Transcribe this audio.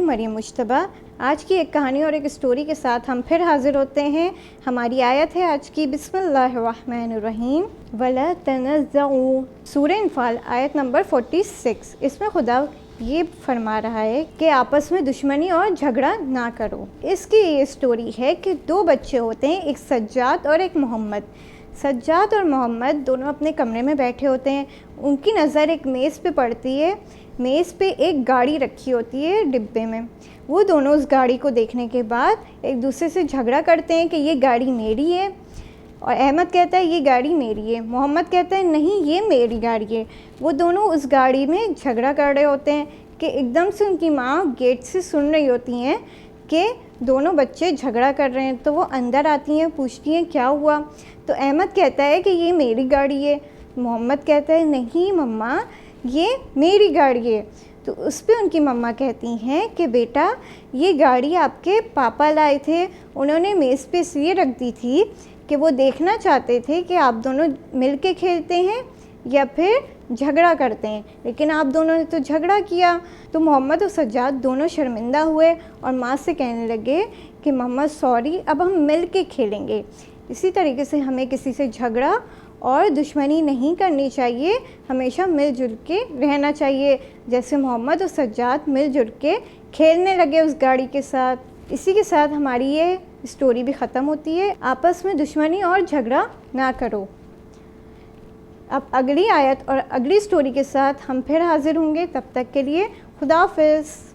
मरियम मुज्तबा। आज की एक कहानी और एक स्टोरी के साथ हम फिर हाजिर होते हैं। हमारी आयत है आज की बिस्मिल्लाहिर्रहमानिर्रहीम वला तनज़्ज़ऊ, सूरह अनफ़ाल आयत नंबर 46। इसमें खुदा ये फरमा रहा है कि आपस में दुश्मनी और झगड़ा ना करो। इसकी ये स्टोरी है कि दो बच्चे होते हैं, एक सज्जाद और एक मोहम्मद। सज्जाद और मोहम्मद दोनों अपने कमरे में बैठे होते हैं। उनकी नज़र एक मेज़ पे पड़ती है। मेज़ पे एक गाड़ी रखी होती है डिब्बे में। वो दोनों उस गाड़ी को देखने के बाद एक दूसरे से झगड़ा करते हैं कि ये गाड़ी मेरी है। और अहमद कहता है ये गाड़ी मेरी है, मोहम्मद कहता है नहीं ये मेरी गाड़ी है। वो दोनों उस गाड़ी में झगड़ा कर रहे होते हैं कि एकदम से उनकी माँ गेट से सुन रही होती हैं कि दोनों बच्चे झगड़ा कर रहे हैं। तो वो अंदर आती हैं, पूछती हैं क्या हुआ। तो अहमद कहता है कि ये मेरी गाड़ी है। मोहम्मद कहता है नहीं मम्मा ये मेरी गाड़ी है। तो उस पर उनकी मम्मा कहती हैं कि बेटा ये गाड़ी आपके पापा लाए थे, उन्होंने मेज़ पे इसलिए रख दी थी कि वो देखना चाहते थे कि आप दोनों मिल के खेलते हैं या फिर झगड़ा करते हैं, लेकिन आप दोनों ने तो झगड़ा किया। तो मोहम्मद और सज्जाद दोनों शर्मिंदा हुए और माँ से कहने लगे कि मम्मा सॉरी, अब हम मिल के खेलेंगे। इसी तरीके से हमें किसी से झगड़ा और दुश्मनी नहीं करनी चाहिए, हमेशा मिलजुल के रहना चाहिए, जैसे मोहम्मद और सज्जाद मिलजुल के खेलने लगे उस गाड़ी के साथ। इसी के साथ हमारी ये स्टोरी भी ख़त्म होती है। आपस में दुश्मनी और झगड़ा ना करो। अब अगली आयत और अगली स्टोरी के साथ हम फिर हाजिर होंगे। तब तक के लिए खुदा हाफ़िज़।